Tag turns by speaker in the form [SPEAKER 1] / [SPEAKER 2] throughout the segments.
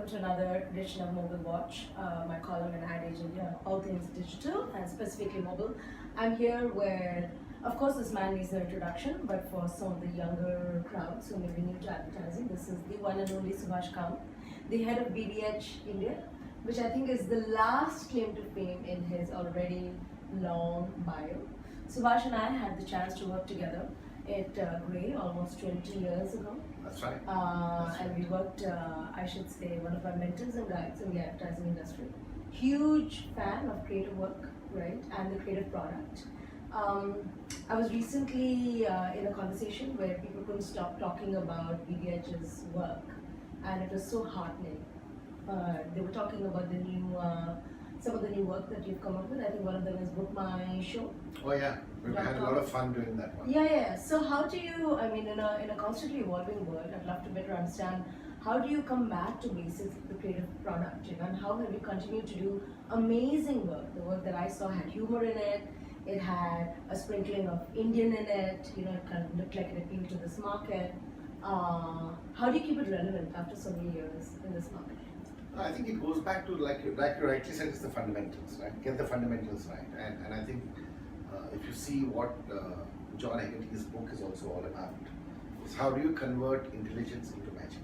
[SPEAKER 1] welcome to another edition of Mobile Watch, my column in BBH India, all things digital and specifically mobile. I'm here where, of course, this man needs no introduction, but for some of the younger crowds who may be new to advertising, this is the one and only Subhash Kamath, the head of BBH India, which I think is the last claim to fame in his already long bio. Subhash and I had the chance to work together at Grey almost 20 years ago.
[SPEAKER 2] That's right.
[SPEAKER 1] And we worked, I should say, one of our mentors and guides in the advertising industry. Huge fan of creative work, right, and the creative product. I was recently in a conversation where people couldn't stop talking about BBH's work, and it was so heartening. They were talking about the new, some of the new work that you've come up with. I think one of them is Book My Show.
[SPEAKER 2] Oh yeah, we've had a lot of fun doing that one.
[SPEAKER 1] Yeah. So how do you, I mean, in a constantly evolving world, I'd love to better understand, how do you come back to basics of the creative product, and how have you continued to do amazing work? The work that I saw had humor in it, it had a sprinkling of Indian in it, it kind of looked like it appealed to this market. How do you keep it relevant after so many years in this market?
[SPEAKER 2] I think it goes back to, like you rightly said, it's the fundamentals, right? Get the fundamentals right. And I think if you see what John Hegarty's book is also all about, is how do you convert intelligence into magic?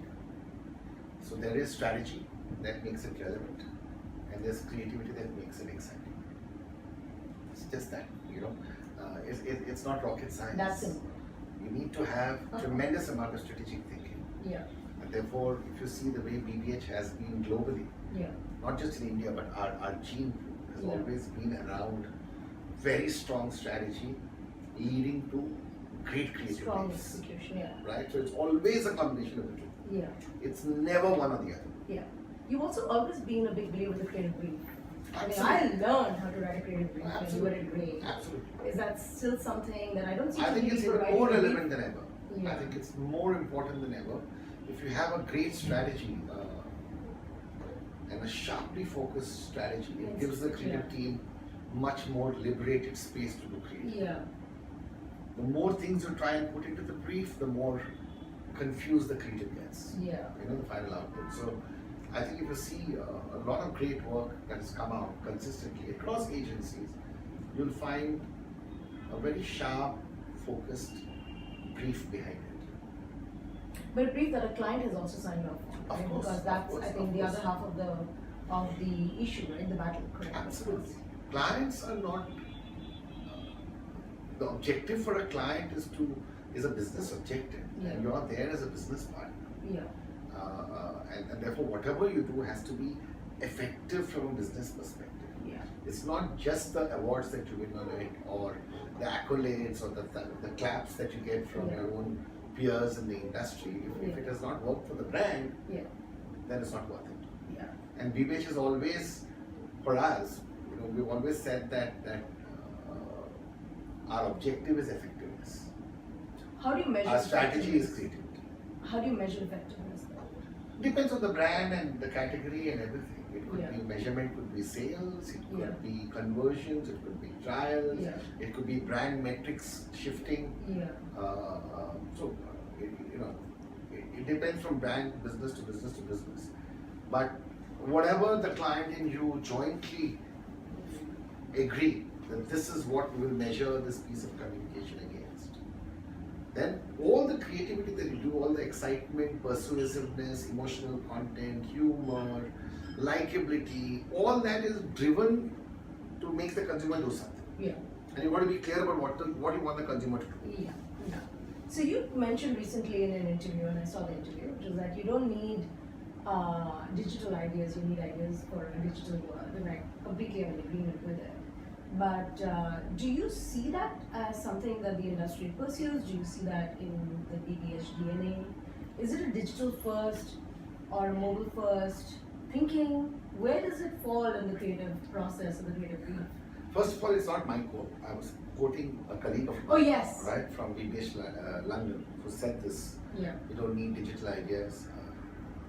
[SPEAKER 2] So there is strategy that makes it relevant, and there's creativity that makes it exciting. It's just that, it's not rocket science.
[SPEAKER 1] That's it.
[SPEAKER 2] You need to have tremendous amount of strategic thinking.
[SPEAKER 1] Yeah.
[SPEAKER 2] And therefore, if you see the way BBH has been globally, not just in India, but our gene has always been around very strong strategy leading to great creativity.
[SPEAKER 1] Strong execution,
[SPEAKER 2] Right? So it's always a combination of the two.
[SPEAKER 1] Yeah.
[SPEAKER 2] It's never one or the other.
[SPEAKER 1] Yeah. You've also always been a big believer in the creative brief.
[SPEAKER 2] Absolutely.
[SPEAKER 1] I mean, I learned how to write a creative brief when you were at Grey.
[SPEAKER 2] Absolutely.
[SPEAKER 1] Is that still something that I don't see?
[SPEAKER 2] I think it's even more relevant than ever.
[SPEAKER 1] Yeah.
[SPEAKER 2] I think it's more important than ever. If you have a great strategy and a sharply focused strategy, it gives the creative team much more liberated space to do creative.
[SPEAKER 1] Yeah.
[SPEAKER 2] The more things you try and put into the brief, the more confused the creative gets.
[SPEAKER 1] Yeah.
[SPEAKER 2] The final output. So I think if you see a lot of great work that has come out consistently across agencies, you'll find a very sharp, focused brief behind it.
[SPEAKER 1] But a brief that a client has also signed off on, right? Because that's, I think, the other half of the issue, right? The battle, correct?
[SPEAKER 2] Absolutely. Clients are not. The objective for a client is a business objective, and you're there as a business partner.
[SPEAKER 1] Yeah.
[SPEAKER 2] And therefore, whatever you do has to be effective from a business perspective.
[SPEAKER 1] Yeah.
[SPEAKER 2] It's not just the awards that you win on it, or the accolades, or the claps that you get from your own peers in the industry. If it has not worked for the brand, then it's not worth it.
[SPEAKER 1] Yeah.
[SPEAKER 2] And BBH is always, for us, we've always said that our objective is effectiveness.
[SPEAKER 1] How do you measure?
[SPEAKER 2] Our strategy is creativity.
[SPEAKER 1] How do you measure effectiveness?
[SPEAKER 2] Depends on the brand and the category and everything. It could be measurement, could be sales, it could be conversions, it could be trials, it could be brand metrics shifting. So it depends from brand, business to business to business. But whatever the client and you jointly agree that this is what we will measure this piece of communication against, then all the creativity that you do, all the excitement, persuasiveness, emotional content, humor, likability, all that is driven to make the consumer do something.
[SPEAKER 1] Yeah.
[SPEAKER 2] And you want to be clear about what you want the consumer to do.
[SPEAKER 1] Yeah. So you mentioned recently in an interview, and I saw the interview, which is that you don't need digital ideas, you need ideas for a digital world, and I completely am in agreement with it. But do you see that as something that the industry pursues? Do you see that in the BBH DNA? Is it a digital first or a mobile first thinking? Where does it fall in the creative process or the creative brief?
[SPEAKER 2] First of all, it's not my quote. I was quoting a colleague of mine, right, from BBH London, who said this.
[SPEAKER 1] Yeah.
[SPEAKER 2] You don't need digital ideas.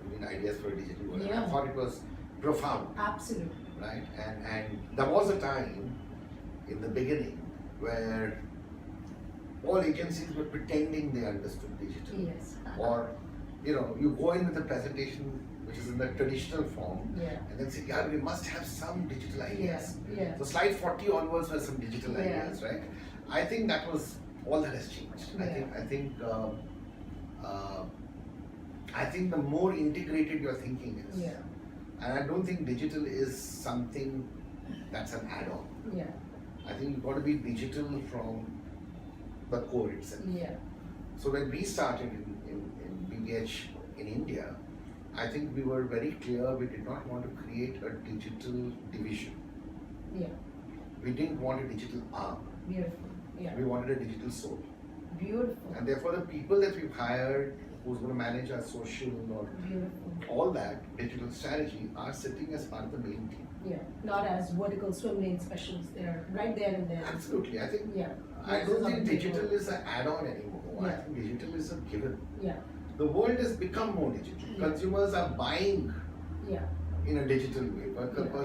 [SPEAKER 2] You need ideas for a digital world.
[SPEAKER 1] Yeah.
[SPEAKER 2] I thought it was profound.
[SPEAKER 1] Absolutely.
[SPEAKER 2] Right, and there was a time in the beginning where all agencies were pretending they understood digital.
[SPEAKER 1] Yes.
[SPEAKER 2] Or you go in with a presentation which is in the traditional form, and then say, yeah, we must have some digital ideas. So slide 40 onwards were some digital ideas, right? I think that was all that has changed. I think the more integrated your thinking is, and I don't think digital is something that's an add-on. I think you've got to be digital from the core itself. So when we started in BBH in India, I think we were very clear we did not want to create a digital division. We didn't want a digital arm. We wanted a digital soul. And therefore the people that we've hired who's going to manage our social or all that digital strategy are sitting as part of the main team.
[SPEAKER 1] Not as vertical swim lane specialists. They're right there and there.
[SPEAKER 2] Absolutely. I think I don't think digital is an add-on anymore. I think digital is a given. The world has become more digital. Consumers are buying in a digital way.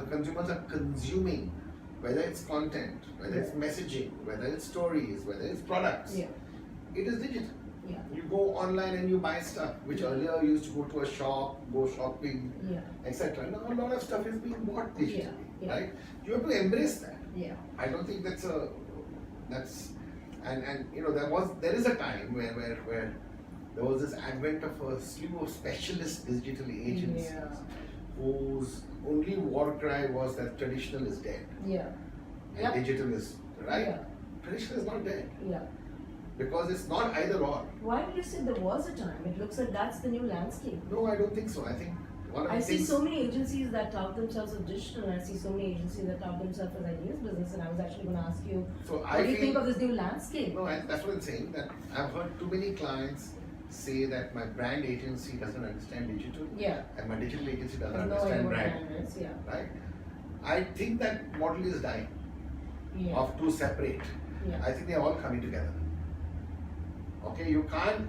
[SPEAKER 2] Consumers are consuming, whether it's content, whether it's messaging, whether it's stories, whether it's products. It is digital. You go online and you buy stuff, which earlier used to go to a shop, go shopping, etc. Now a lot of stuff is being bought digitally, right? You have to embrace that. I don't think that's and you know there is a time where there was this advent of a slew of specialist digital agencies whose only war cry was that traditional is dead. And digital is right. Traditional is not dead. Because it's not either or.
[SPEAKER 1] Why did you say there was a time? It looks like that's the new landscape.
[SPEAKER 2] No, I don't think so. I think
[SPEAKER 1] I see so many agencies that tout themselves as digital, and I see so many agencies that tout themselves as ideas business, and I was actually going to ask you, what do you think of this new landscape?
[SPEAKER 2] No, that's what I'm saying, that I've heard too many clients say that my brand agency doesn't understand digital, and my digital agency doesn't understand brand. Right? I think that model is dying of two separate. I think they're all coming together. Okay, you can't.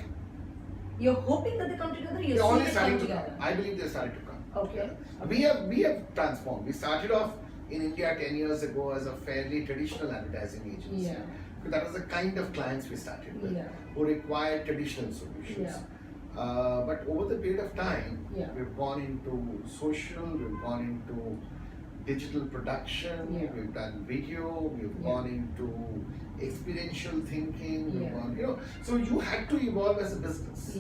[SPEAKER 1] You're hoping that they come together. You're
[SPEAKER 2] only
[SPEAKER 1] starting
[SPEAKER 2] together. I believe they're starting to come.
[SPEAKER 1] Okay.
[SPEAKER 2] We have transformed. We started off in India 10 years ago as a fairly traditional advertising agency. That was the kind of clients we started with, who required traditional solutions. But over the period of time, we've gone into social, we've gone into digital production, we've done video, we've gone into experiential thinking, we've gone, so you had to evolve as a business.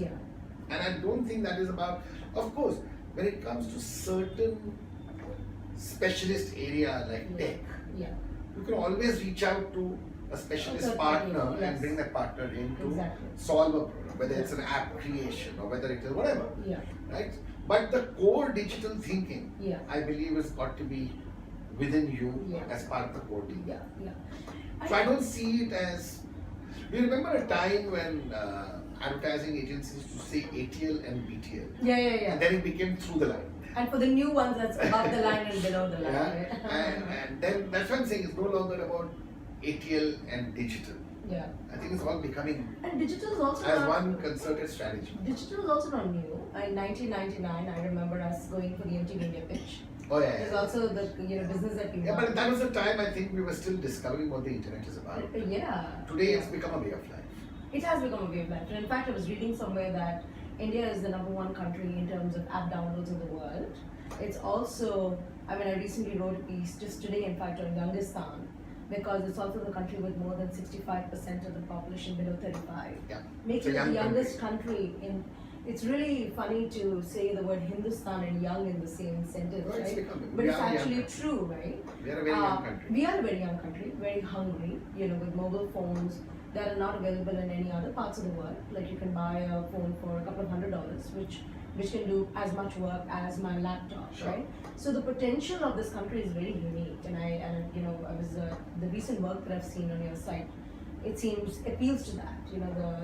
[SPEAKER 2] And I don't think that is about, of course, when it comes to certain specialist area like tech, you can always reach out to a specialist partner and bring that partner in to solve a problem, whether it's an app creation or whether it is whatever, right? But the core digital thinking, I believe, has got to be within you as part of the core team. So I don't see it as. We remember a time when advertising agencies used to say ATL and BTL. And then it became through the line.
[SPEAKER 1] And for the new ones, that's above the line and below the line.
[SPEAKER 2] And then that's what I'm saying. It's no longer about ATL and digital. I think it's all becoming
[SPEAKER 1] and digital is also
[SPEAKER 2] as one concerted strategy.
[SPEAKER 1] Digital is also not new. In 1999, I remember us going for the MTV India pitch. There's also the business that we
[SPEAKER 2] but that was the time I think we were still discovering what the internet is about. Today it's become a way of life.
[SPEAKER 1] It has become a way of life. And in fact, I was reading somewhere that India is the #1 country in terms of app downloads in the world. It's also, I recently wrote a piece just today, in fact, on Youngistan, because it's also the country with more than 65% of the population below 35. Making it the youngest country in. It's really funny to say the word Hindustan and young in the same sentence, right? But it's actually true, right?
[SPEAKER 2] We are a very young country.
[SPEAKER 1] We are a very young country, very hungry, with mobile phones that are not available in any other parts of the world. Like you can buy a phone for a couple of $100, which can do as much work as my laptop, right? So the potential of this country is very unique, and I was the recent work that I've seen on your site. It seems appeals to that.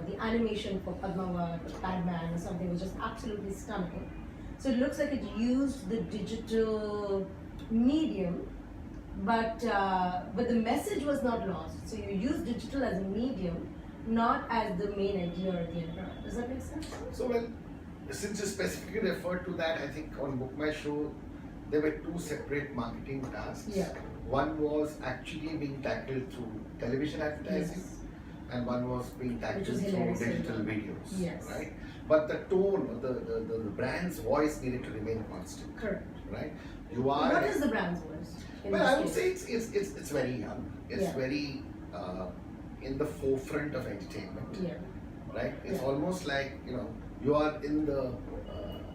[SPEAKER 1] The animation for Padmavat, Padman, or something was just absolutely stunning. So it looks like it used the digital medium, but the message was not lost. So you use digital as a medium, not as the main idea or the end product. Does that make sense?
[SPEAKER 2] So since you specifically referred to that, I think on Book My Show, there were two separate marketing tasks. One was actually being tackled through television advertising. and one was being tackled through
[SPEAKER 1] hilarious.
[SPEAKER 2] digital videos.
[SPEAKER 1] Yes.
[SPEAKER 2] Right? But the tone, the brand's voice needed to remain constant.
[SPEAKER 1] Correct.
[SPEAKER 2] Right? You are.
[SPEAKER 1] What is the brand's voice?
[SPEAKER 2] Well, I would say it's very young. It's very in the forefront of entertainment.
[SPEAKER 1] Yeah.
[SPEAKER 2] Right? It's almost like, you are in the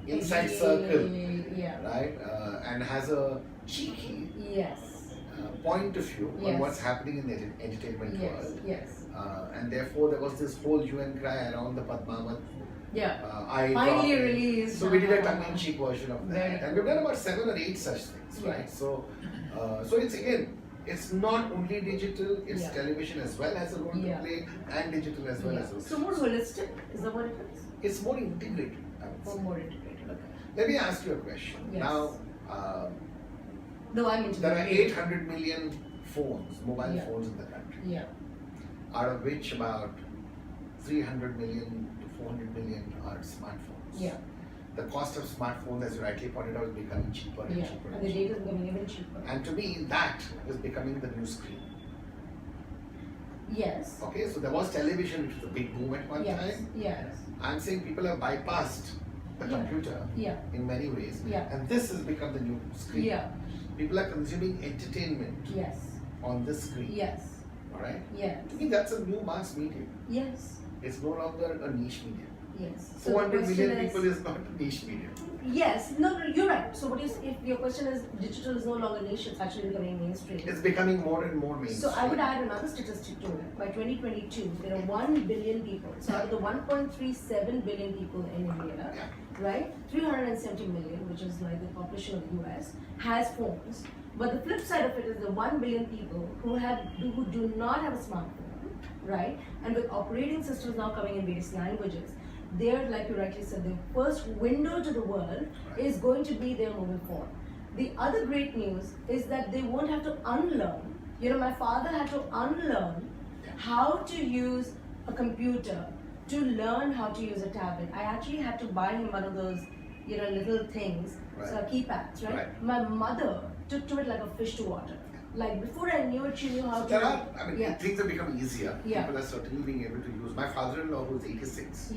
[SPEAKER 2] inside circle, right? And has a cheeky point of view on what's happening in the entertainment world.
[SPEAKER 1] Yes.
[SPEAKER 2] And therefore, there was this whole hue and cry around the Padmavat.
[SPEAKER 1] Finally released.
[SPEAKER 2] So we did a tongue-in-cheek version of that,
[SPEAKER 1] Very
[SPEAKER 2] and we've done about 7 or 8 such things, right? So, it's not only digital; it's television as well as a role to play, and digital as well as a role.
[SPEAKER 1] So more holistic, is that what it is?
[SPEAKER 2] It's more integrated, I would say.
[SPEAKER 1] More integrated. Okay.
[SPEAKER 2] Let me ask you a question.
[SPEAKER 1] Yes.
[SPEAKER 2] Now,
[SPEAKER 1] though I'm into
[SPEAKER 2] there are 800 million mobile phones in the country.
[SPEAKER 1] Yeah.
[SPEAKER 2] Out of which about 300 million to 400 million are smartphones.
[SPEAKER 1] Yeah.
[SPEAKER 2] The cost of smartphones, as you rightly pointed out, is becoming cheaper and cheaper.
[SPEAKER 1] And the data is becoming even cheaper.
[SPEAKER 2] And to me, that is becoming the new screen.
[SPEAKER 1] Yes.
[SPEAKER 2] Okay, so there was television, which was a big boom at one time.
[SPEAKER 1] Yes.
[SPEAKER 2] I'm saying people have bypassed the computer in many ways. And this has become the new screen.
[SPEAKER 1] Yeah.
[SPEAKER 2] People are consuming entertainment on this screen.
[SPEAKER 1] Yes.
[SPEAKER 2] Alright?
[SPEAKER 1] Yes.
[SPEAKER 2] To me, that's a new mass medium.
[SPEAKER 1] Yes.
[SPEAKER 2] It's no longer a niche medium.
[SPEAKER 1] Yes. So
[SPEAKER 2] 400 million people is not a niche medium.
[SPEAKER 1] Yes. No, you're right. So if your question is digital is no longer niche, it's actually becoming mainstream.
[SPEAKER 2] It's becoming more and more mainstream.
[SPEAKER 1] So I would add another statistic to it. By 2022, there are 1 billion people. So out of the 1.37 billion people in India, right, 370 million, which is like the population of the US, has phones. But the flip side of it is the 1 billion people who do not have a smartphone, right? And with operating systems now coming in various languages, they're, like you rightly said, the first window to the world is going to be their mobile phone. The other great news is that they won't have to unlearn. My father had to unlearn how to use a computer to learn how to use a tablet. I actually had to buy him one of those, little things, so keypads, right? My mother took to it like a fish to water. Like before I knew it, she knew how to.
[SPEAKER 2] Things have become easier. People are certainly being able to use. My father-in-law, who's 86,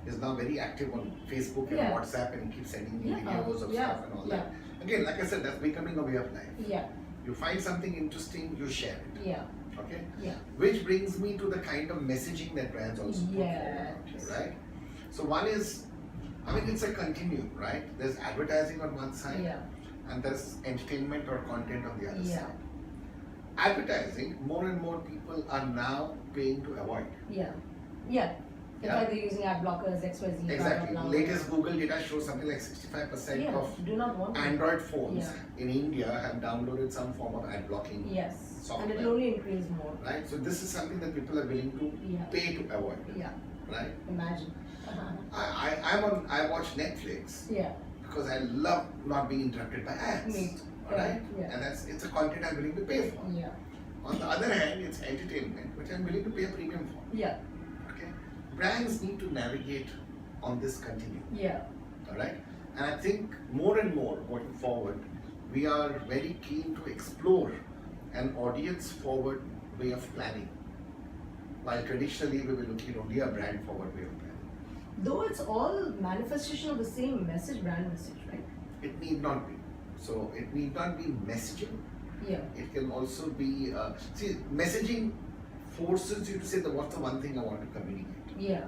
[SPEAKER 2] is now very active on Facebook and WhatsApp, and he keeps sending me videos of stuff and all that. Again, like I said, that's becoming a way of life. You find something interesting, you share it. Okay? Which brings me to the kind of messaging that brands also put forward, right? So one is, it's a continuum, right? There's advertising on one side, and there's entertainment or content on the other side. Advertising, more and more people are now paying to avoid.
[SPEAKER 1] In fact, they're using ad blockers, XYZ.
[SPEAKER 2] Exactly. Latest Google data shows something like 65% of Android phones in India have downloaded some form of ad blocking software.
[SPEAKER 1] And it will only increase more.
[SPEAKER 2] Right? So this is something that people are willing to pay to avoid. Right?
[SPEAKER 1] Imagine.
[SPEAKER 2] I watch Netflix because I love not being interrupted by ads.
[SPEAKER 1] Me too.
[SPEAKER 2] Right? And it's a content I'm willing to pay for. On the other hand, it's entertainment, which I'm willing to pay a premium for. Okay? Brands need to navigate on this continuum. Alright? And I think more and more going forward, we are very keen to explore an audience forward way of planning. While traditionally we were looking at only a brand forward way of planning.
[SPEAKER 1] Though it's all manifestation of the same message, brand message, right?
[SPEAKER 2] It need not be. So it need not be messaging. It can also be, messaging forces you to say what's the one thing I want to communicate.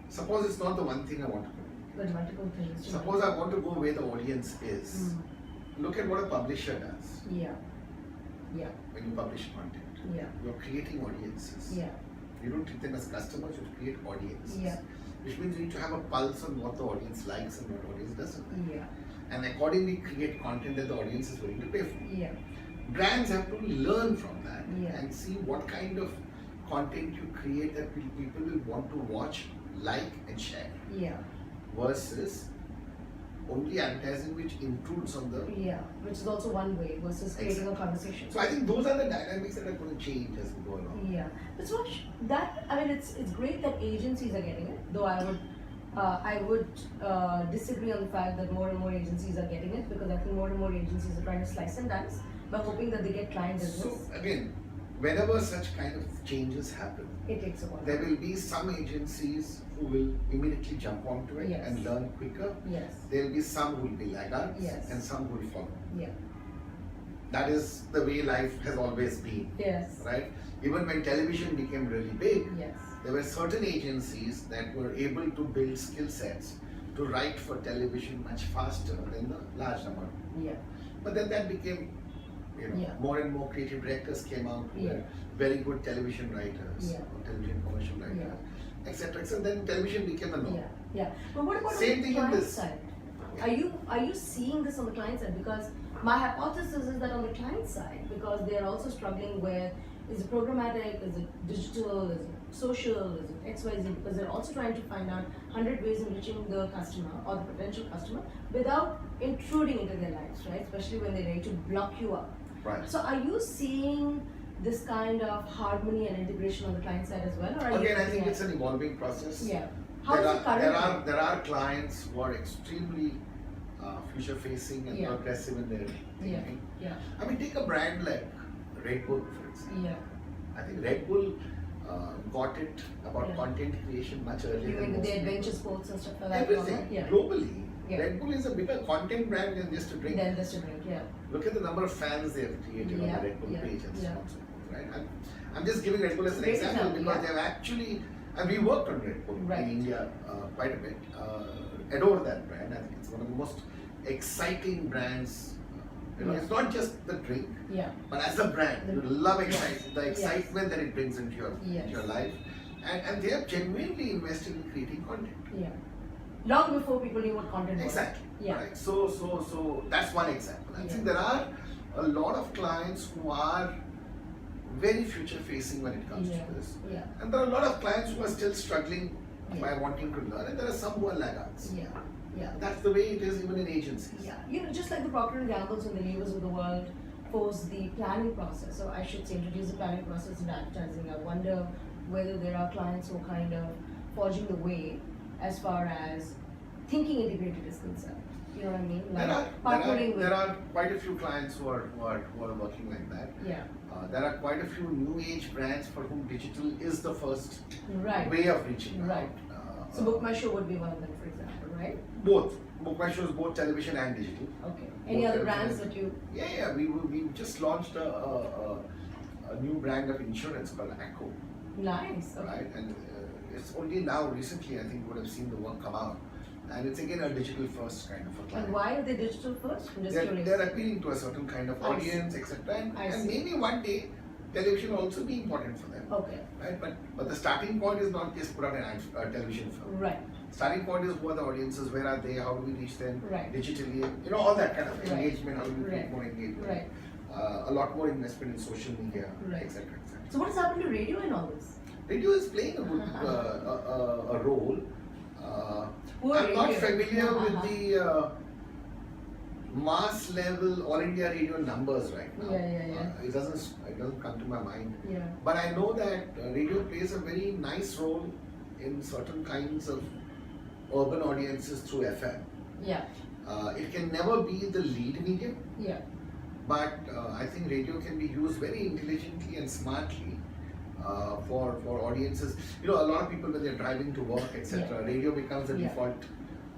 [SPEAKER 2] Suppose it's not the one thing I want to communicate.
[SPEAKER 1] But multiple things.
[SPEAKER 2] Suppose I want to go where the audience is. Look at what a publisher does. When you publish content. You're creating audiences. You don't treat them as customers, you create audiences. Which means you need to have a pulse on what the audience likes and what the audience doesn't like. And accordingly create content that the audience is willing to pay for. Brands have to learn from that and see what kind of content you create that people will want to watch, like and share. Versus only advertising which intrudes on the...
[SPEAKER 1] which is also one way versus creating a conversation.
[SPEAKER 2] So I think those are the dynamics that are going to change as we go along.
[SPEAKER 1] But Subhash, it's great that agencies are getting it, though I would disagree on the fact that more and more agencies are getting it, because I think more and more agencies are trying to slice and dice by hoping that they get client business.
[SPEAKER 2] So again, whenever such kind of changes happen,
[SPEAKER 1] It takes a while.
[SPEAKER 2] there will be some agencies who will immediately jump onto it
[SPEAKER 1] Yes.
[SPEAKER 2] and learn quicker.
[SPEAKER 1] Yes.
[SPEAKER 2] There will be some who will be laggards
[SPEAKER 1] Yes.
[SPEAKER 2] and some who will follow.
[SPEAKER 1] Yeah.
[SPEAKER 2] That is the way life has always been,
[SPEAKER 1] Yes.
[SPEAKER 2] right? Even when television became really big,
[SPEAKER 1] Yes.
[SPEAKER 2] there were certain agencies that were able to build skill sets to write for television much faster than the large number.
[SPEAKER 1] Yeah.
[SPEAKER 2] But then that became,
[SPEAKER 1] Yeah.
[SPEAKER 2] more and more creative directors came out who were
[SPEAKER 1] Yeah.
[SPEAKER 2] very good television writers,
[SPEAKER 1] Yeah.
[SPEAKER 2] or television commercial writers,
[SPEAKER 1] Yeah.
[SPEAKER 2] etc. etc. Then television became the norm.
[SPEAKER 1] Yeah. Yeah. But what about
[SPEAKER 2] Same
[SPEAKER 1] on the
[SPEAKER 2] thing in
[SPEAKER 1] client
[SPEAKER 2] this.
[SPEAKER 1] side? Are you seeing this on the client side? Because my hypothesis is that on the client side, because they are also struggling with, is it programmatic, is it digital, is it social, is it XYZ, because they're also trying to find out 100 ways in reaching the customer or the potential customer without intruding into their lives, right? Especially when they're ready to block you up.
[SPEAKER 2] Right.
[SPEAKER 1] So are you seeing this kind of harmony and integration on the client side as well? Or are you
[SPEAKER 2] Again, I
[SPEAKER 1] looking
[SPEAKER 2] think
[SPEAKER 1] at-
[SPEAKER 2] it's an evolving process.
[SPEAKER 1] Yeah. How is it currently?
[SPEAKER 2] There are clients who are extremely future facing and
[SPEAKER 1] Yeah.
[SPEAKER 2] progressive in their
[SPEAKER 1] Yeah.
[SPEAKER 2] thinking.
[SPEAKER 1] Yeah.
[SPEAKER 2] I mean, take a brand like Red Bull, for example.
[SPEAKER 1] Yeah.
[SPEAKER 2] I think Red Bull got it about
[SPEAKER 1] Yeah.
[SPEAKER 2] content creation much earlier
[SPEAKER 1] You
[SPEAKER 2] than
[SPEAKER 1] mean
[SPEAKER 2] most
[SPEAKER 1] the
[SPEAKER 2] people.
[SPEAKER 1] adventure sports and stuff like that?
[SPEAKER 2] Everything,
[SPEAKER 1] Yeah.
[SPEAKER 2] globally.
[SPEAKER 1] Yeah.
[SPEAKER 2] Red Bull is a bigger content brand than just a drink.
[SPEAKER 1] Then just a drink, yeah.
[SPEAKER 2] Look at the number of fans they have created on
[SPEAKER 1] Yeah,
[SPEAKER 2] the Red Bull
[SPEAKER 1] yeah,
[SPEAKER 2] page and so
[SPEAKER 1] yeah.
[SPEAKER 2] on and so forth, right? I'm just giving Red Bull as an
[SPEAKER 1] Great
[SPEAKER 2] example
[SPEAKER 1] example,
[SPEAKER 2] because
[SPEAKER 1] yeah.
[SPEAKER 2] they've actually, and we worked on Red Bull
[SPEAKER 1] Right.
[SPEAKER 2] in India quite a bit. Adore that brand. I think it's one of the most exciting brands.
[SPEAKER 1] Yeah.
[SPEAKER 2] It's not just the drink,
[SPEAKER 1] Yeah.
[SPEAKER 2] but as a brand, you love
[SPEAKER 1] Yes.
[SPEAKER 2] the
[SPEAKER 1] Yes.
[SPEAKER 2] excitement that it brings into
[SPEAKER 1] Yes.
[SPEAKER 2] your life, and they are genuinely invested in creating content.
[SPEAKER 1] Yeah. Long before people knew what content was.
[SPEAKER 2] Exactly.
[SPEAKER 1] Yeah.
[SPEAKER 2] Right. So that's one example. I
[SPEAKER 1] Yeah.
[SPEAKER 2] think there are a lot of clients who are very future facing when it comes
[SPEAKER 1] Yeah.
[SPEAKER 2] to this,
[SPEAKER 1] Yeah.
[SPEAKER 2] and there are a lot of clients who are still struggling
[SPEAKER 1] Yeah.
[SPEAKER 2] by wanting to learn, and there are some who are laggards.
[SPEAKER 1] Yeah. Yeah.
[SPEAKER 2] That's the way it is even in agencies.
[SPEAKER 1] Yeah. You know, just like the Procter and Gamble's and the Levers of the world pose the planning process, or I should say introduce the planning process in advertising. I wonder whether there are clients who are kind of forging the way as far as thinking integrated is concerned. You know what I mean? Partnering with.
[SPEAKER 2] There are quite a few clients who are working like that.
[SPEAKER 1] Yeah.
[SPEAKER 2] There are quite a few new age brands for whom digital is the first
[SPEAKER 1] Right.
[SPEAKER 2] way of reaching
[SPEAKER 1] Right.
[SPEAKER 2] out.
[SPEAKER 1] So Book My Show would be one of them, for example, right?
[SPEAKER 2] Both. Book My Show is both television and digital.
[SPEAKER 1] Okay. Any
[SPEAKER 2] Both
[SPEAKER 1] other
[SPEAKER 2] television
[SPEAKER 1] brands
[SPEAKER 2] and-
[SPEAKER 1] that you?
[SPEAKER 2] Yeah. We just launched a new brand of insurance called Acco,
[SPEAKER 1] Nice. Okay.
[SPEAKER 2] right? And it's only now recently I think you would have seen the work come out, and it's again a digital first kind of a client.
[SPEAKER 1] And why are they digital first? I'm just curious.
[SPEAKER 2] They're appealing to a certain kind of
[SPEAKER 1] I see.
[SPEAKER 2] audience, etc.
[SPEAKER 1] I
[SPEAKER 2] And
[SPEAKER 1] see.
[SPEAKER 2] maybe one day television will also be important for them,
[SPEAKER 1] Okay.
[SPEAKER 2] right? But the starting point is not just put on a television film.
[SPEAKER 1] Right.
[SPEAKER 2] Starting point is who are the audiences, where are they, how do we reach them
[SPEAKER 1] Right.
[SPEAKER 2] digitally, all that kind of
[SPEAKER 1] Right.
[SPEAKER 2] engagement, how do we create
[SPEAKER 1] Right.
[SPEAKER 2] more engagement,
[SPEAKER 1] Right.
[SPEAKER 2] a lot more investment in social media,
[SPEAKER 1] Right.
[SPEAKER 2] etc. etc.
[SPEAKER 1] So what has happened to radio in all this?
[SPEAKER 2] Radio is playing a good a role.
[SPEAKER 1] Poor
[SPEAKER 2] I'm not
[SPEAKER 1] radio.
[SPEAKER 2] familiar with the mass level All India radio numbers right now.
[SPEAKER 1] Yeah.
[SPEAKER 2] It doesn't come to my mind.
[SPEAKER 1] Yeah.
[SPEAKER 2] But I know that radio plays a very nice role in certain kinds of urban audiences through FM.
[SPEAKER 1] Yeah.
[SPEAKER 2] It can never be the lead medium,
[SPEAKER 1] Yeah.
[SPEAKER 2] but I think radio can be used very intelligently and smartly for audiences. A lot of people when they're driving to work, etc., radio becomes the
[SPEAKER 1] Yeah.
[SPEAKER 2] default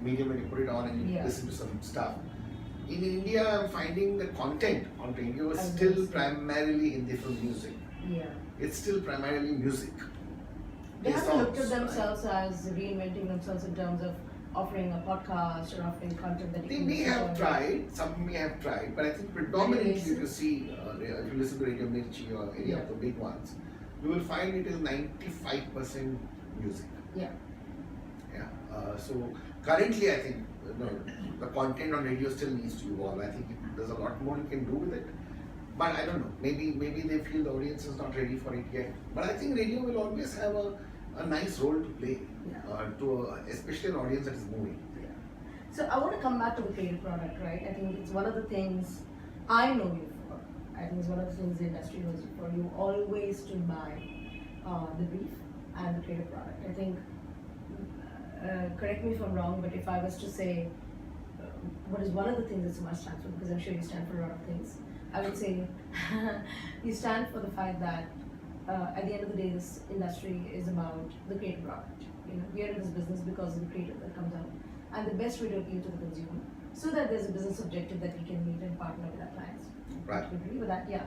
[SPEAKER 2] medium when you put it on and you
[SPEAKER 1] Yeah.
[SPEAKER 2] listen to some stuff. In India, I'm finding the content on radio is
[SPEAKER 1] I
[SPEAKER 2] still
[SPEAKER 1] understand.
[SPEAKER 2] primarily Hindi from music.
[SPEAKER 1] Yeah.
[SPEAKER 2] It's still primarily music.
[SPEAKER 1] They
[SPEAKER 2] Based
[SPEAKER 1] haven't
[SPEAKER 2] on-
[SPEAKER 1] looked at themselves as reinventing themselves in terms of offering a podcast or offering content that you
[SPEAKER 2] They
[SPEAKER 1] can
[SPEAKER 2] may
[SPEAKER 1] listen
[SPEAKER 2] have
[SPEAKER 1] to.
[SPEAKER 2] tried, some may have tried, but I think predominantly if
[SPEAKER 1] listen?
[SPEAKER 2] you see, if you listen to Radio Mirchi or any
[SPEAKER 1] Yeah.
[SPEAKER 2] of the big ones, you will find it is 95% music.
[SPEAKER 1] Yeah.
[SPEAKER 2] Yeah. So currently I think the content on radio still needs to evolve. I think there's a lot more you can do with it. But I don't know, maybe they feel the audience is not ready for it yet. But I think radio will always have a nice role to play, especially an audience that is moving.
[SPEAKER 1] Yeah. So I want to come back to the creative product, right? I think it's one of the things I know you for. I think it's one of the things the industry knows you for. You always stood by the brief and the creative product. I think, correct me if I'm wrong, but if I was to say what is one of the things that's a must stand for, because I'm sure you stand for a lot of things, I would say we stand for the fact that at the end of the day, this industry is about the creative product. We are in this business because of the creative that comes out, and the best way to appeal to the consumer, so that there's a business objective that we can meet and partner with our clients.
[SPEAKER 2] Right.
[SPEAKER 1] Do you agree with that? Yeah.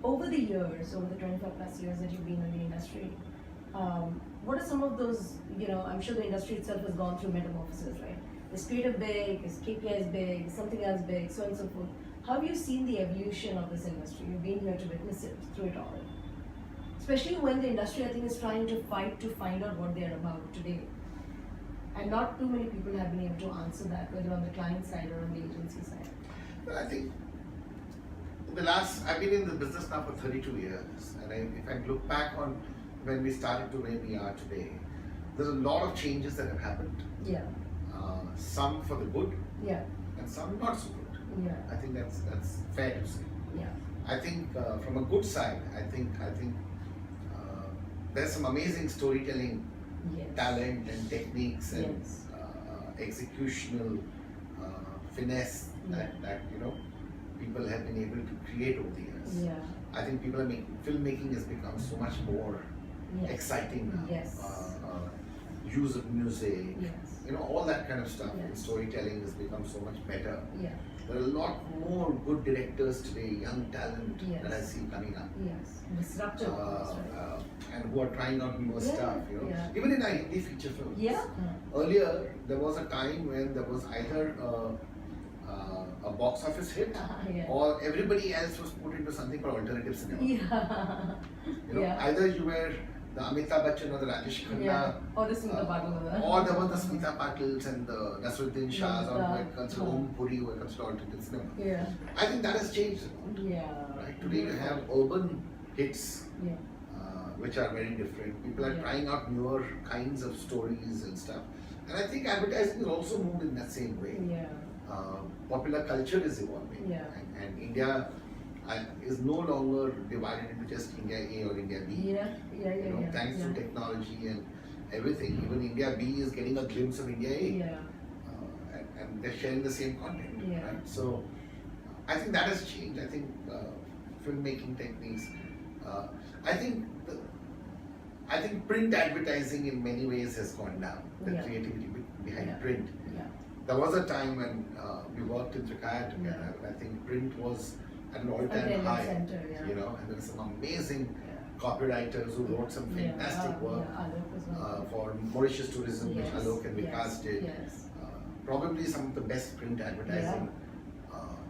[SPEAKER 1] Over the years, over the 25 plus years that you've been in the industry, what are some of those? I'm sure the industry itself has gone through metamorphosis, right? Is creative big? Is KPIs big? Is something else big? So on and so forth. How have you seen the evolution of this industry? You've been here to witness it through it all. Especially when the industry, I think, is trying to fight to find out what they're about today. And not too many people have been able to answer that, whether on the client side or on the agency side.
[SPEAKER 2] Well, I think I've been in the business now for 32 years, and if I look back on when we started to where we are today, there's a lot of changes that have happened.
[SPEAKER 1] Yeah.
[SPEAKER 2] Some for the good,
[SPEAKER 1] yeah,
[SPEAKER 2] and some not so good.
[SPEAKER 1] Yeah.
[SPEAKER 2] I think that's fair to say.
[SPEAKER 1] Yeah.
[SPEAKER 2] I think from a good side, I think there's some amazing storytelling
[SPEAKER 1] Yes.
[SPEAKER 2] talent and techniques and
[SPEAKER 1] Yes.
[SPEAKER 2] executional finesse that people have been able to create over the years.
[SPEAKER 1] Yeah.
[SPEAKER 2] I think filmmaking has become so much more
[SPEAKER 1] Yes.
[SPEAKER 2] exciting now.
[SPEAKER 1] Yes.
[SPEAKER 2] Use of music,
[SPEAKER 1] Yes.
[SPEAKER 2] all that kind of stuff.
[SPEAKER 1] Yes.
[SPEAKER 2] And storytelling has become so much better.
[SPEAKER 1] Yeah.
[SPEAKER 2] There are a lot more good directors today, young talent
[SPEAKER 1] Yes.
[SPEAKER 2] that I see coming up.
[SPEAKER 1] Yes. Disruptive. Right?
[SPEAKER 2] And who are trying out newer
[SPEAKER 1] Yeah,
[SPEAKER 2] stuff,
[SPEAKER 1] yeah.
[SPEAKER 2] Even in our Hindi feature films.
[SPEAKER 1] Yeah.
[SPEAKER 2] Earlier, there was a time when there was either a box office hit
[SPEAKER 1] Yeah.
[SPEAKER 2] or everybody else was put into something called alternative cinema.
[SPEAKER 1] Yeah. Yeah.
[SPEAKER 2] Either you were the Amitabh Bachchan or the Rajesh Khanna,
[SPEAKER 1] Yeah. Or the Smita Patil.
[SPEAKER 2] or there was the Smita Patils and the Nasruddin Shahs, or
[SPEAKER 1] Yeah.
[SPEAKER 2] who had considered Om Puri, who had considered alternative cinema.
[SPEAKER 1] Yeah.
[SPEAKER 2] I think that has changed.
[SPEAKER 1] Yeah.
[SPEAKER 2] Right? Today you have urban hits,
[SPEAKER 1] Yeah.
[SPEAKER 2] which are very different. People are
[SPEAKER 1] Yeah.
[SPEAKER 2] trying out newer kinds of stories and stuff. And I think advertising is also moved in that same way.
[SPEAKER 1] Yeah.
[SPEAKER 2] Popular culture is evolving.
[SPEAKER 1] Yeah.
[SPEAKER 2] And India is no longer divided into just India A or India B.
[SPEAKER 1] Yeah. Yeah.
[SPEAKER 2] Thanks to technology and everything. Even India B is getting a glimpse of India A.
[SPEAKER 1] Yeah.
[SPEAKER 2] And they're sharing the same content.
[SPEAKER 1] Yeah.
[SPEAKER 2] Right? So I think that has changed. I think filmmaking techniques. I think print advertising in many ways has gone down. The
[SPEAKER 1] Yeah.
[SPEAKER 2] creativity behind
[SPEAKER 1] Yeah.
[SPEAKER 2] print.
[SPEAKER 1] Yeah.
[SPEAKER 2] There was a time when we worked in Jakarta together,
[SPEAKER 1] Yeah.
[SPEAKER 2] and I think print was at an all-time
[SPEAKER 1] Attendance
[SPEAKER 2] high.
[SPEAKER 1] center, yeah.
[SPEAKER 2] And there were some amazing
[SPEAKER 1] Yeah.
[SPEAKER 2] copywriters who wrote some fantastic work for Mauritius tourism, which Alok and Vikas did.
[SPEAKER 1] Yes.
[SPEAKER 2] Probably some of the best print advertising.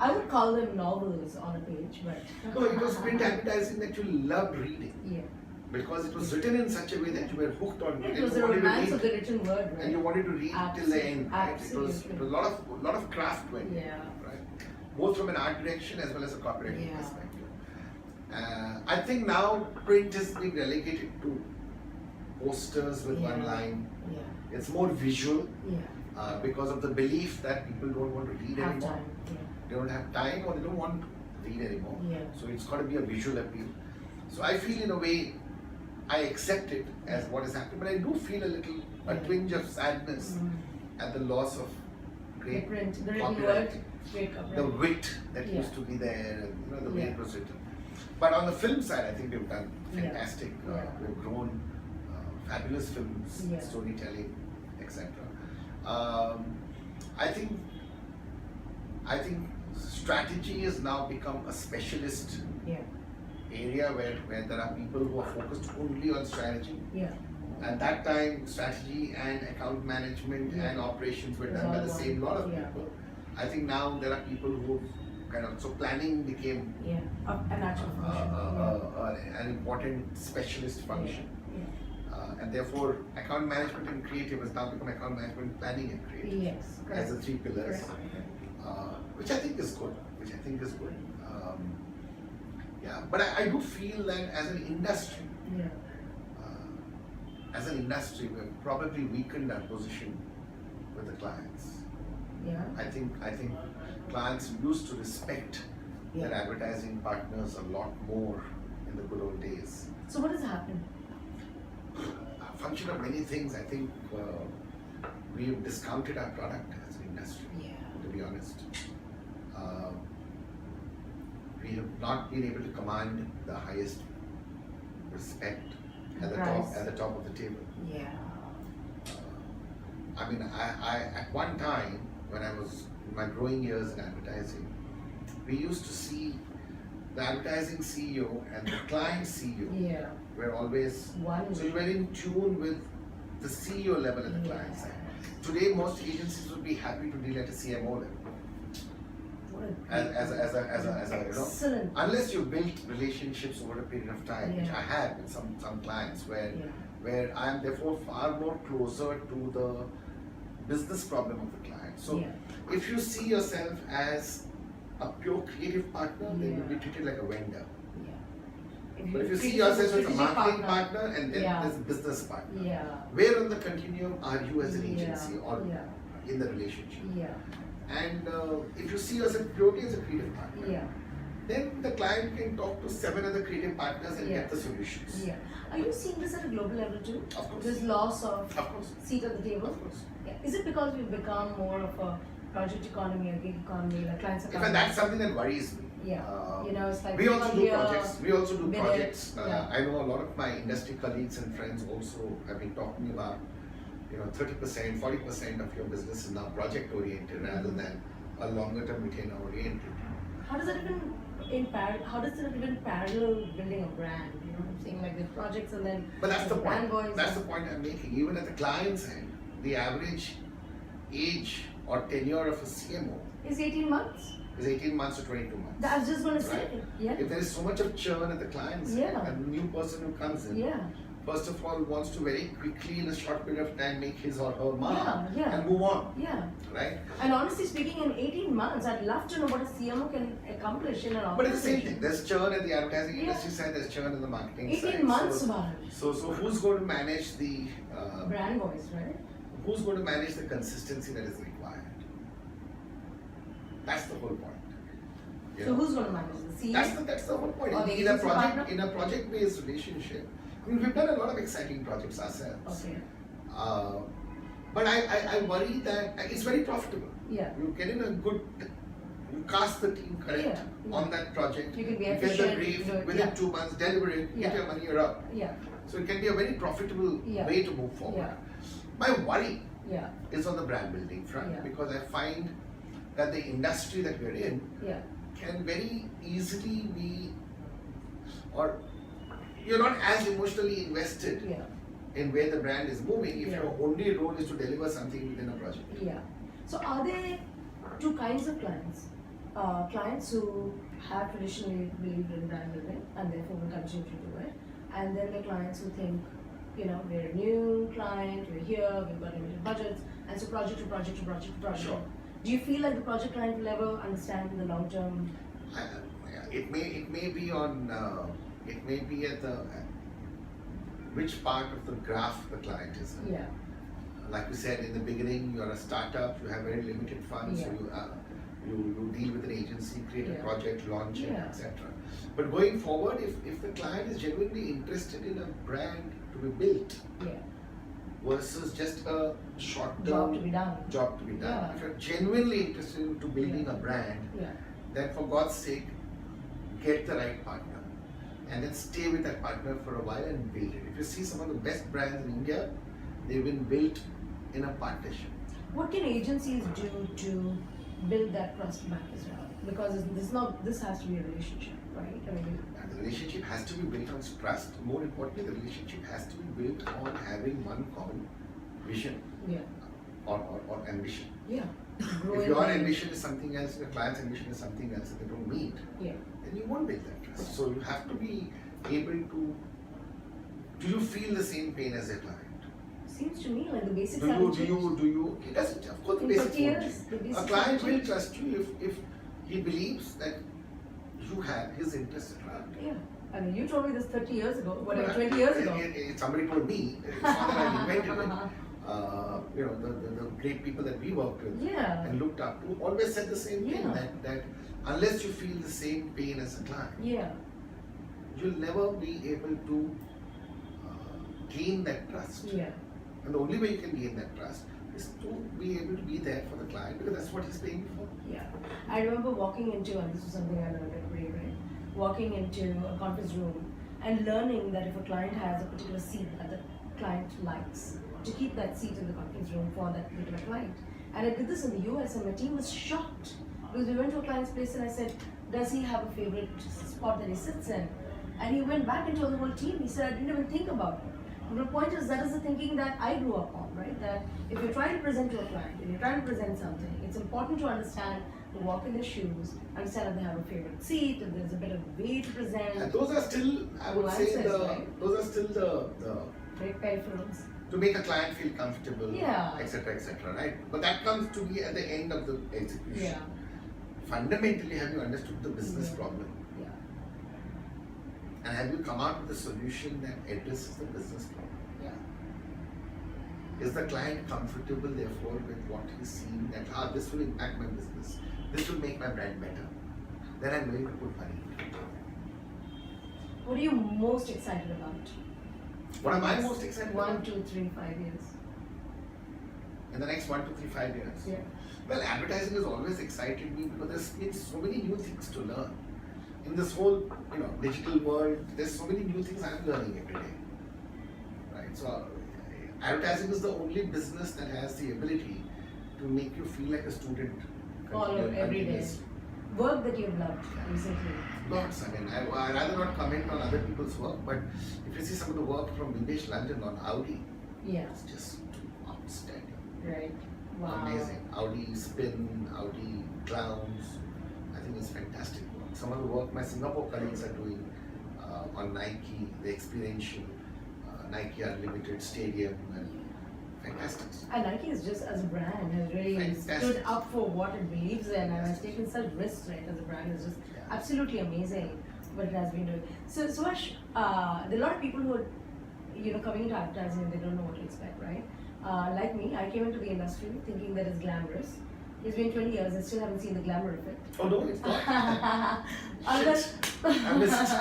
[SPEAKER 1] I would call them novels on a page, but
[SPEAKER 2] No, it was print advertising that you loved reading
[SPEAKER 1] yeah.
[SPEAKER 2] because it was written in such a way that you were hooked on it.
[SPEAKER 1] It was
[SPEAKER 2] and
[SPEAKER 1] a
[SPEAKER 2] you wanted to
[SPEAKER 1] romance
[SPEAKER 2] read,
[SPEAKER 1] of the written word, right?
[SPEAKER 2] and you wanted to read till the end. Right? It was
[SPEAKER 1] Absolutely.
[SPEAKER 2] a lot of craft went in,
[SPEAKER 1] Yeah.
[SPEAKER 2] right? Both from an art direction as well as a copywriting
[SPEAKER 1] Yeah.
[SPEAKER 2] perspective. I think now print is being relegated to posters with one
[SPEAKER 1] Yeah.
[SPEAKER 2] line.
[SPEAKER 1] Yeah.
[SPEAKER 2] It's more visual
[SPEAKER 1] Yeah.
[SPEAKER 2] because of the belief that people don't want to read
[SPEAKER 1] Have
[SPEAKER 2] anymore.
[SPEAKER 1] time.
[SPEAKER 2] They don't have time or they don't want to read anymore.
[SPEAKER 1] Yeah.
[SPEAKER 2] So it's got to be a visual appeal. So I feel in a way I accept it as what is happening, but I do feel a twinge of sadness at the loss of
[SPEAKER 1] The
[SPEAKER 2] great
[SPEAKER 1] print, the written word,
[SPEAKER 2] copywriting.
[SPEAKER 1] great
[SPEAKER 2] The
[SPEAKER 1] copywriting.
[SPEAKER 2] wit that
[SPEAKER 1] Yeah.
[SPEAKER 2] used to be there, and the way
[SPEAKER 1] Yeah.
[SPEAKER 2] it was written. But on the film side, I think we've done
[SPEAKER 1] Yeah.
[SPEAKER 2] fantastic.
[SPEAKER 1] Yeah.
[SPEAKER 2] We've grown fabulous films,
[SPEAKER 1] Yeah.
[SPEAKER 2] storytelling, etc. I think strategy has now become a specialist
[SPEAKER 1] Yeah.
[SPEAKER 2] area where there are people who are focused only on strategy.
[SPEAKER 1] Yeah.
[SPEAKER 2] At that time, strategy and account management
[SPEAKER 1] Yeah.
[SPEAKER 2] and operations were
[SPEAKER 1] It was
[SPEAKER 2] done by
[SPEAKER 1] all
[SPEAKER 2] the
[SPEAKER 1] one.
[SPEAKER 2] same lot of
[SPEAKER 1] Yeah.
[SPEAKER 2] people. I think now there are people who so planning became
[SPEAKER 1] Yeah. An actual function.
[SPEAKER 2] an important specialist function.
[SPEAKER 1] Yeah.
[SPEAKER 2] And therefore, account management and creative has now become account management, planning and creative
[SPEAKER 1] Yes.
[SPEAKER 2] as the three pillars,
[SPEAKER 1] Correct.
[SPEAKER 2] which I think is good. But I do feel that as an industry,
[SPEAKER 1] Yeah.
[SPEAKER 2] we've probably weakened our position with the clients.
[SPEAKER 1] Yeah.
[SPEAKER 2] I think clients used to respect their
[SPEAKER 1] Yeah.
[SPEAKER 2] advertising partners a lot more in the good old days.
[SPEAKER 1] So what has happened?
[SPEAKER 2] A function of many things. I think we have discounted our product as an industry,
[SPEAKER 1] Yeah.
[SPEAKER 2] to be honest. we have not been able to command the highest respect at the top of the table.
[SPEAKER 1] Yeah.
[SPEAKER 2] I mean, I at one time when I was in my growing years in advertising, we used to see the advertising CEO and the client CEO were always so you were in tune with the CEO level at the client side. Today, most agencies would be happy to deal at a CMO level. As a you know, unless you built relationships over a period of time, which I had with some clients where I am therefore far more closer to the business problem of the client. So if you see yourself as a pure creative partner, then you'll be treated like a vendor. But if you see yourself as a marketing partner and then there's a business partner, where on the continuum are you as an agency or in the relationship? And if you see yourself purely as a creative partner, then the client can talk to 7 other creative partners and get the solutions.
[SPEAKER 1] Are you seeing this at a global level too?
[SPEAKER 2] Of course.
[SPEAKER 1] This loss of
[SPEAKER 2] course.
[SPEAKER 1] seat at the table?
[SPEAKER 2] Of course.
[SPEAKER 1] Is it because we've become more of a project economy, a gig economy, like clients are
[SPEAKER 2] In fact, that's something that worries me.
[SPEAKER 1] You know, it's like
[SPEAKER 2] we also do projects. We also do projects.
[SPEAKER 1] Yeah.
[SPEAKER 2] I know a lot of my industry colleagues and friends also have been talking about, you know, 30%, 40% of your business is now project oriented rather than a longer term retainer oriented.
[SPEAKER 1] How does it even parallel building a brand? You know what I'm saying? Like with projects and then
[SPEAKER 2] But that's the point.
[SPEAKER 1] Voice
[SPEAKER 2] That's the point I'm making. Even at the client's end, the average age or tenure of a CMO
[SPEAKER 1] is 18 months.
[SPEAKER 2] Is 18 months to 22 months.
[SPEAKER 1] I was just going to say,
[SPEAKER 2] If there is so much of churn at the client's end, a new person who comes in, first of all, wants to very quickly in a short period of time make his or her mark and move on. Right?
[SPEAKER 1] And honestly speaking, in 18 months, I'd love to know what a CMO can accomplish in an organization.
[SPEAKER 2] But it's the same thing. There's churn at the advertising industry side, there's churn in the marketing
[SPEAKER 1] 18
[SPEAKER 2] side.
[SPEAKER 1] 18 months,
[SPEAKER 2] so who's going to manage the
[SPEAKER 1] brand voice, right?
[SPEAKER 2] Who's going to manage the consistency that is required? That's the whole point.
[SPEAKER 1] So who's going to manage the CEO?
[SPEAKER 2] That's the whole point.
[SPEAKER 1] Or
[SPEAKER 2] In a project-based relationship, I mean, we've done a lot of exciting projects ourselves. But I worry that it's very profitable. You get in a good, you cast the team correct on that project.
[SPEAKER 1] You can be
[SPEAKER 2] get the brief within 2 months, deliver it, get your money, you're up. So it can be a very profitable way to move forward. My worry is on the brand building front because I find that the industry that we're in can very easily be, or you're not as emotionally invested in where the brand is moving if your only role is to deliver something within a project.
[SPEAKER 1] So are there two kinds of clients? Clients who have traditionally believed in brand building and therefore will continue to do it, and then the clients who think, you know, we're a new client, we're here, we've got limited budgets, and so project to project to project to project.
[SPEAKER 2] Sure.
[SPEAKER 1] Do you feel like the project client will ever understand the long term?
[SPEAKER 2] It may be at the which part of the graph the client is in. Like we said in the beginning, you're a startup, you have very limited funds, so you deal with an agency, create a project, launch it, etc. But going forward, if the client is genuinely interested in a brand to be built, versus just a short-term job to be done. If you're genuinely interested into building a brand, then for God's sake, get the right partner and then stay with that partner for a while and build it. If you see some of the best brands in India, they've been built in a partnership.
[SPEAKER 1] What can agencies do to build that trust back as well? Because this has to be a relationship, right? I mean,
[SPEAKER 2] and the relationship has to be built on trust. More importantly, the relationship has to be built on having one common vision or ambition. If your ambition is something else, your client's ambition is something else, and they don't meet, then you won't build that trust. So you have to be able to. Do you feel the same pain as your client?
[SPEAKER 1] Seems to me like the basics
[SPEAKER 2] do you? It doesn't. Of course, the basics won't change. A client will trust you if he believes that you have his interest at heart.
[SPEAKER 1] I mean, you told me this 30 years ago, whatever, 20 years ago.
[SPEAKER 2] Somebody told me. It's not that I invented it. You know, the great people that we worked with and looked up to always said the same thing, that unless you feel the same pain as a client, you'll never be able to gain that trust. And the only way you can gain that trust is to be able to be there for the client because that's what he's paying for.
[SPEAKER 1] Yeah. I remember walking into, and this was something I learned at Bray, right? Walking into a conference room and learning that if a client has a particular seat that the client likes, to keep that seat in the conference room for that particular client. And I did this in the US and my team was shocked because we went to a client's place and I said, does he have a favorite spot that he sits in? And he went back and told the whole team, he said, I didn't even think about it. The point is, that is the thinking that I grew up on, right? That if you're trying to present to a client, if you're trying to present something, it's important to understand, to walk in their shoes, understand if they have a favorite seat, if there's a bit of way to present.
[SPEAKER 2] And those are still, I would say, those are still the
[SPEAKER 1] great peripherals.
[SPEAKER 2] To make a client feel comfortable,
[SPEAKER 1] yeah,
[SPEAKER 2] etc., right? But that comes to be at the end of the execution.
[SPEAKER 1] Yeah.
[SPEAKER 2] Fundamentally, have you understood the business problem?
[SPEAKER 1] Yeah.
[SPEAKER 2] And have you come out with a solution that addresses the business problem?
[SPEAKER 1] Yeah.
[SPEAKER 2] Is the client comfortable, therefore, with what he's seeing that this will impact my business, this will make my brand better? Then I'm willing to put money into it.
[SPEAKER 1] What are you most excited about?
[SPEAKER 2] What am I most excited about?
[SPEAKER 1] 1, 2, 3, 5 years.
[SPEAKER 2] In the next 1, 2, 3, 5 years?
[SPEAKER 1] Yeah.
[SPEAKER 2] Well, advertising has always excited me because there's been so many new things to learn. In this whole, digital world, there's so many new things I'm learning every day. Right? So, advertising is the only business that has the ability to make you feel like a student.
[SPEAKER 1] Follow every day. Work that you've loved recently.
[SPEAKER 2] Lots. I mean, I'd rather not comment on other people's work, but if you see some of the work from BBH London on Audi, it's just outstanding.
[SPEAKER 1] Right. Wow.
[SPEAKER 2] Amazing. Audi Spin, Audi Clowns. I think it's fantastic work. Some of the work my Singapore colleagues are doing on Nike, the experiential Nike Unlimited Stadium, and fantastic.
[SPEAKER 1] And Nike is just, as a brand, has really stood up for what it believes in and has taken such risks, right? As a brand, is just absolutely amazing what it has been doing. So, Subhash, there are a lot of people who are, coming into advertising and they don't know what to expect, right? Like me, I came into the industry thinking that it's glamorous. It's been 20 years, I still haven't seen the glamour of it.
[SPEAKER 2] Oh no, it's not.
[SPEAKER 1] unless,
[SPEAKER 2] I missed.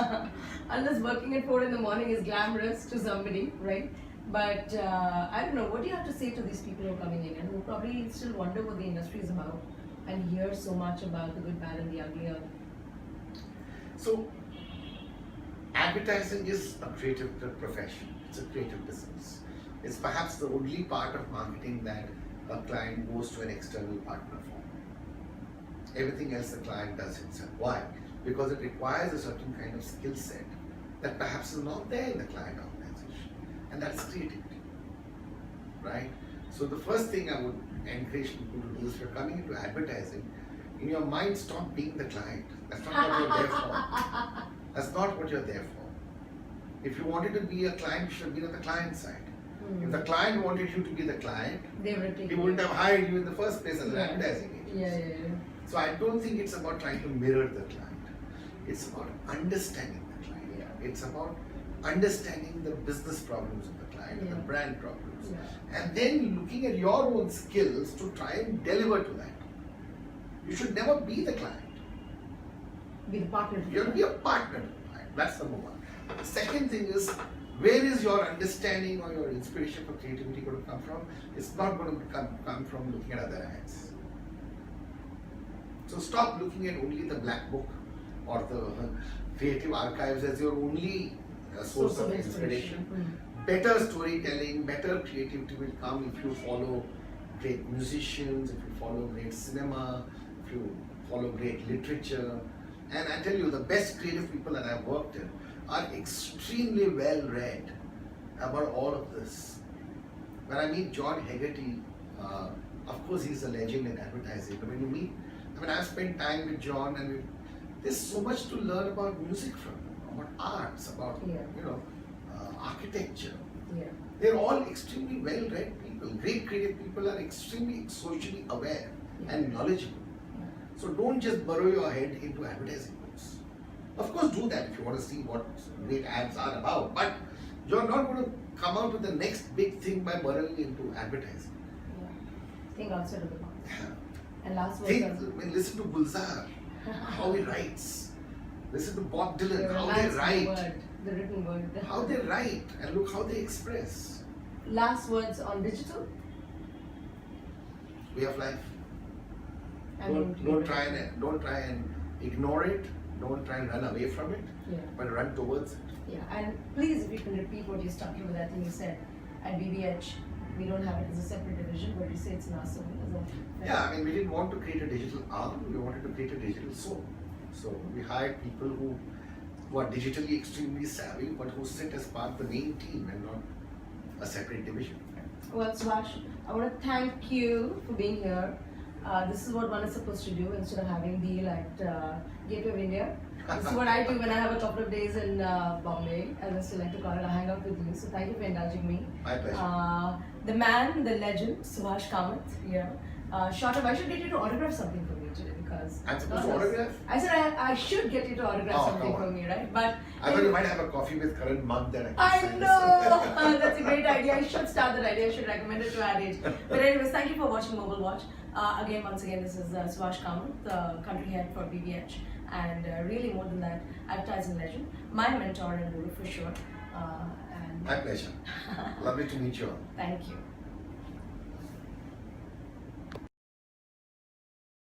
[SPEAKER 1] unless working at 4 in the morning is glamorous to somebody, right? But I don't know, what do you have to say to these people who are coming in and who probably still wonder what the industry is about and hear so much about the good, bad and the ugly?
[SPEAKER 2] So, advertising is a creative profession. It's a creative business. It's perhaps the only part of marketing that a client goes to an external partner for. Everything else the client does himself. Why? Because it requires a certain kind of skill set that perhaps is not there in the client organization. And that's creativity. Right? So the first thing I would encourage people to do is if you're coming into advertising, in your mind stop being the client. That's not what you're there for. That's not what you're there for. If you wanted to be a client, you should have been on the client side. If the client wanted you to be the client, he wouldn't have hired you in the first place as an advertising agency. So I don't think it's about trying to mirror the client. It's about understanding the client. It's about understanding the business problems of the client, the brand problems. And then looking at your own skills to try and deliver to that. You should never be the client.
[SPEAKER 1] Be the partner.
[SPEAKER 2] You have to be a partner to the client. That's number one. The second thing is, where is your understanding or your inspiration for creativity going to come from? It's not going to come from looking at other ads. So stop looking at only the black book or the creative archives as your only source of inspiration. Better storytelling, better creativity will come if you follow great musicians, if you follow great cinema, if you follow great literature. And I tell you, the best creative people that I've worked in are extremely well read about all of this. When I meet John Hegarty, of course he's a legend in advertising, but when you meet, I've spent time with John and there's so much to learn about music from him, about arts, about architecture. They're all extremely well read people. Great creative people are extremely socially aware and knowledgeable. So don't just burrow your head into advertising books. Of course do that if you want to see what great ads are about, but you're not going to come out with the next big thing by burrowing into advertising.
[SPEAKER 1] Think outside of the box. And last
[SPEAKER 2] word. Listen to Gulzar, how he writes. Listen to Bob Dylan, how they write.
[SPEAKER 1] The written word.
[SPEAKER 2] How they write and look how they express.
[SPEAKER 1] Last words on digital?
[SPEAKER 2] way of life.
[SPEAKER 1] I mean,
[SPEAKER 2] Don't try and ignore it. Don't try and run away from it, but run towards it.
[SPEAKER 1] Yeah, and please, if you can repeat what you started with, I think you said at BBH, we don't have it as a separate division, but you say it's an arsenal.
[SPEAKER 2] Yeah, I mean, we didn't want to create a digital arm, we wanted to create a digital soul. So we hired people who are digitally extremely savvy, but who sit as part of the main team and not a separate division.
[SPEAKER 1] Well, Subhash, I want to thank you for being here. This is what one is supposed to do instead of having deal at Gateway of India. This is what I do when I have a couple of days in Bombay, as I still like to call it. I hang out with you. So thank you for indulging me.
[SPEAKER 2] My pleasure.
[SPEAKER 1] The man, the legend, Subhash Kamath here. Short of, I should get you to autograph something for me today because
[SPEAKER 2] I'm supposed to autograph?
[SPEAKER 1] I said I should get you to autograph something for me, right? But
[SPEAKER 2] I thought you might have a coffee with Karan mug that
[SPEAKER 1] I
[SPEAKER 2] can
[SPEAKER 1] know! That's a great idea. I should start that idea. I should recommend it to our age. But anyways, thank you for watching Mobile Watch. Once again, this is Subhash Kamath, the country head for BBH. And really more than that, advertising legend. My mentor and guru for sure.
[SPEAKER 2] My pleasure. Lovely to meet you all.
[SPEAKER 1] Thank you.